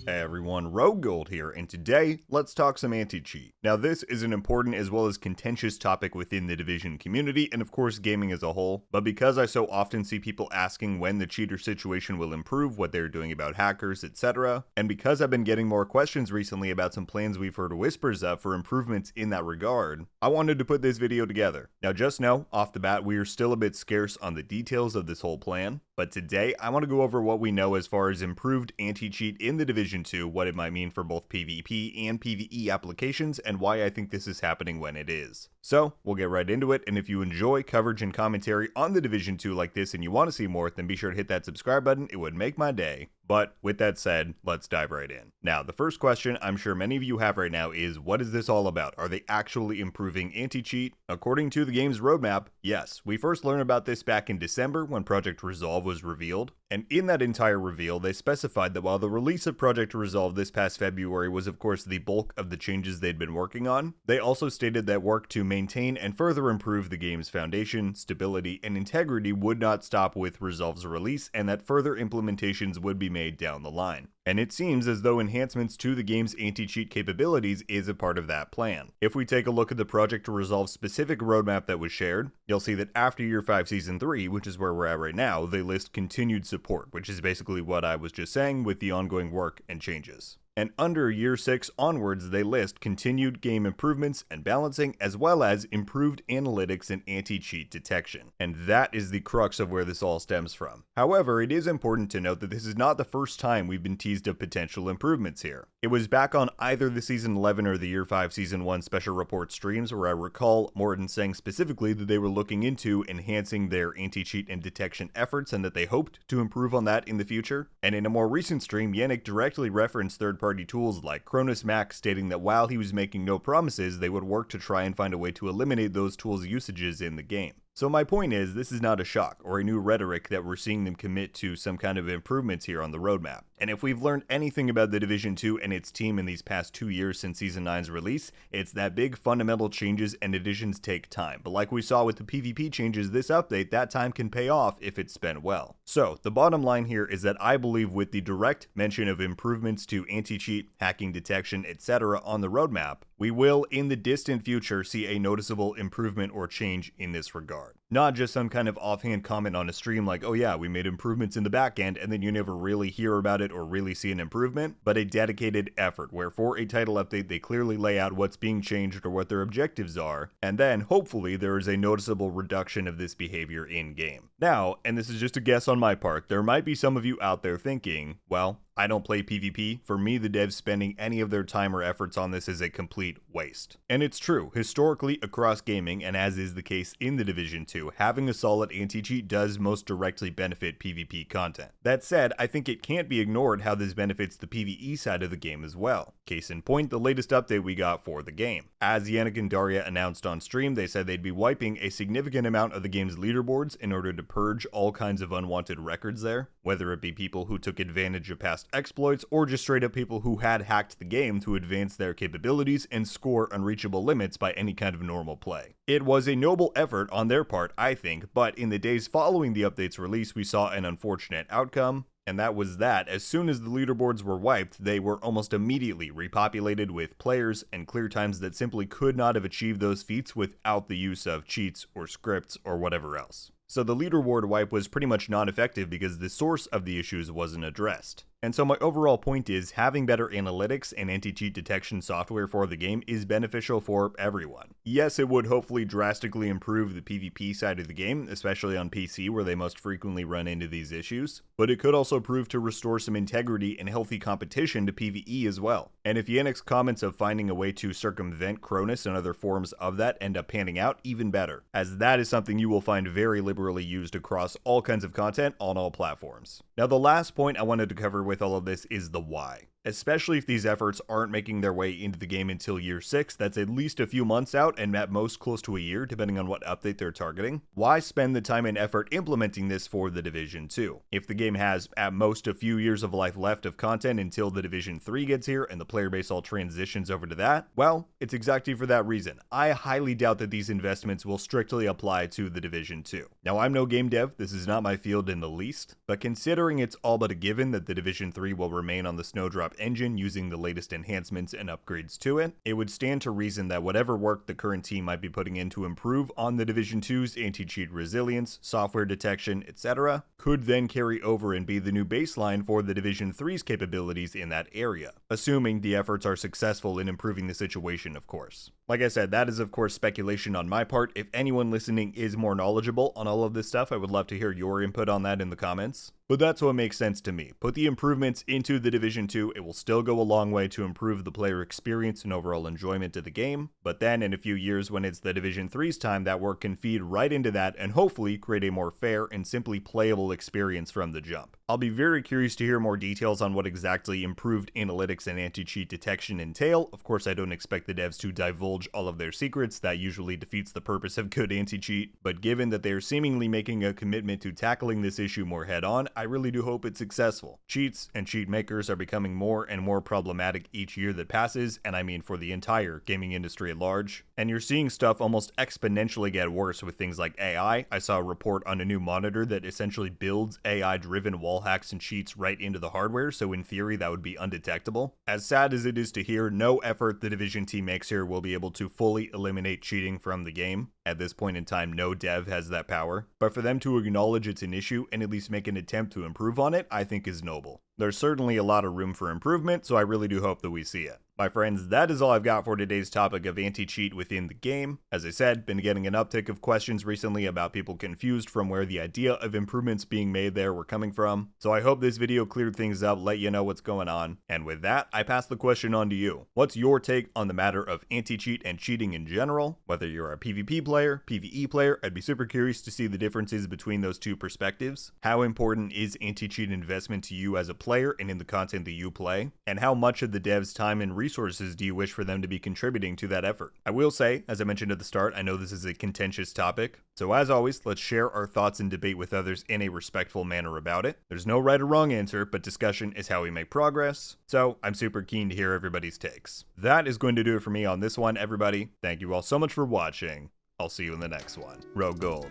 Hey everyone, RogueGold here, and today, let's talk some anti-cheat. Now this is an important as well as contentious topic within the Division community, and of course gaming as a whole, but because I so often see people asking when the cheater situation will improve, what they're doing about hackers, etc., and because I've been getting more questions recently about some plans we've heard whispers of for improvements in that regard, I wanted to put this video together. Now just know, off the bat, we are still a bit scarce on the details of this whole plan, but today I want to go over what we know as far as improved anti-cheat in the Division 2, what it might mean for both PvP and PvE applications, and why I think this is happening when it is. So, we'll get right into it, and if you enjoy coverage and commentary on the Division 2 like this and you want to see more, then be sure to hit that subscribe button, it would make my day. But with that said, let's dive right in. Now, the first question I'm sure many of you have right now is, what is this all about? Are they actually improving anti-cheat? According to the game's roadmap, yes. We first learned about this back in December when Project Resolve was revealed, and in that entire reveal, they specified that while the release of Project Resolve this past February was of course the bulk of the changes they'd been working on, they also stated that work to maintain and further improve the game's foundation, stability, and integrity would not stop with Resolve's release, and that further implementations would be made down the line. And it seems as though enhancements to the game's anti-cheat capabilities is a part of that plan. If we take a look at the Project Resolve specific roadmap that was shared, you'll see that after Year 5 Season 3, which is where we're at right now, they list continued support, which is basically what I was just saying with the ongoing work and changes. And under Year 6 onwards, they list continued game improvements and balancing, as well as improved analytics and anti-cheat detection. And that is the crux of where this all stems from. However, it is important to note that this is not the first time we've been teased of potential improvements here. It was back on either the Season 11 or the Year 5 Season 1 special report streams where I recall Morton saying specifically that they were looking into enhancing their anti-cheat and detection efforts and that they hoped to improve on that in the future. And in a more recent stream, Yannick directly referenced third-party tools like Cronus Mac, stating that while he was making no promises, they would work to try and find a way to eliminate those tools' usages in the game. So my point is, this is not a shock or a new rhetoric that we're seeing them commit to some kind of improvements here on the roadmap. And if we've learned anything about the Division 2 and its team in these past 2 years since Season 9's release, it's that big fundamental changes and additions take time. But like we saw with the PvP changes this update, that time can pay off if it's spent well. So the bottom line here is that I believe with the direct mention of improvements to anti-cheat, hacking detection, etc. on the roadmap, we will in the distant future see a noticeable improvement or change in this regard. Not just some kind of offhand comment on a stream like, oh yeah, we made improvements in the back end, and then you never really hear about it or really see an improvement, but a dedicated effort where for a title update they clearly lay out what's being changed or what their objectives are, and then hopefully there is a noticeable reduction of this behavior in game. Now, and this is just a guess on my part, there might be some of you out there thinking, well, I don't play PvP. For me, the devs spending any of their time or efforts on this is a complete waste. And it's true, historically across gaming, and as is the case in the Division 2, having a solid anti-cheat does most directly benefit PvP content. That said, I think it can't be ignored how this benefits the PvE side of the game as well. Case in point, the latest update we got for the game. As Yannick and Daria announced on stream, they said they'd be wiping a significant amount of the game's leaderboards in order to purge all kinds of unwanted records there, whether it be people who took advantage of past exploits or just straight up people who had hacked the game to advance their capabilities and score unreachable limits by any kind of normal play. It was a noble effort on their part, I think, but in the days following the update's release, we saw an unfortunate outcome. And that was that as soon as the leaderboards were wiped, they were almost immediately repopulated with players and clear times that simply could not have achieved those feats without the use of cheats or scripts or whatever else. So the leaderboard wipe was pretty much non-effective because the source of the issues wasn't addressed. And so my overall point is, having better analytics and anti-cheat detection software for the game is beneficial for everyone. Yes, it would hopefully drastically improve the PvP side of the game, especially on PC where they most frequently run into these issues, but it could also prove to restore some integrity and healthy competition to PvE as well. And if Yannick's comments of finding a way to circumvent Cronus and other forms of that end up panning out, even better, as that is something you will find very liberally used across all kinds of content on all platforms. Now the last point I wanted to cover with all of this is the why. Especially if these efforts aren't making their way into the game until Year 6, that's at least a few months out and at most close to a year depending on what update they're targeting. Why spend the time and effort implementing this for the Division 2? If the game has at most a few years of life left of content until the Division 3 gets here and the player base all transitions over to that, well, it's exactly for that reason. I highly doubt that these investments will strictly apply to the Division 2. Now I'm no game dev, this is not my field in the least, but considering it's all but a given that the Division 3 will remain on the Snowdrop drop engine using the latest enhancements and upgrades to it, it would stand to reason that whatever work the current team might be putting in to improve on the Division 2's anti-cheat resilience, software detection, etc., could then carry over and be the new baseline for the Division 3's capabilities in that area, assuming the efforts are successful in improving the situation, of course. Like I said, that is of course speculation on my part. If anyone listening is more knowledgeable on all of this stuff, I would love to hear your input on that in the comments. But that's what makes sense to me. Put the improvements into the Division 2, it will still go a long way to improve the player experience and overall enjoyment of the game, but then in a few years when it's the Division 3's time, that work can feed right into that and hopefully create a more fair and simply playable experience from the jump. I'll be very curious to hear more details on what exactly improved analytics and anti-cheat detection entail. Of course, I don't expect the devs to divulge all of their secrets, that usually defeats the purpose of good anti-cheat, but given that they are seemingly making a commitment to tackling this issue more head-on, I really do hope it's successful. Cheats and cheat makers are becoming more and more problematic each year that passes, and I mean for the entire gaming industry at large. And you're seeing stuff almost exponentially get worse with things like AI. I saw a report on a new monitor that essentially builds AI-driven wall hacks and cheats right into the hardware, so in theory that would be undetectable. As sad as it is to hear, no effort the Division team makes here will be able to fully eliminate cheating from the game. At this point in time, no dev has that power, but for them to acknowledge it's an issue and at least make an attempt to improve on it, I think is noble. There's certainly a lot of room for improvement, so I really do hope that we see it. My friends, that is all I've got for today's topic of anti-cheat within the game. As I said, been getting an uptick of questions recently about people confused from where the idea of improvements being made there were coming from, so I hope this video cleared things up, let you know what's going on. And with that, I pass the question on to you. What's your take on the matter of anti-cheat and cheating in general? Whether you're a PvP player, PvE player, I'd be super curious to see the differences between those two perspectives. How important is anti-cheat investment to you as a player and in the content that you play? And how much of the dev's time and resources do you wish for them to be contributing to that effort? I will say, as I mentioned at the start, I know this is a contentious topic, so as always, let's share our thoughts and debate with others in a respectful manner about it. There's no right or wrong answer, but discussion is how we make progress, so I'm super keen to hear everybody's takes. That is going to do it for me on this one, everybody. Thank you all so much for watching. I'll see you in the next one. RogueGold.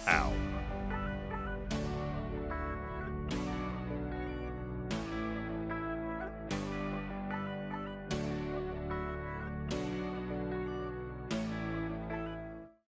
Ow.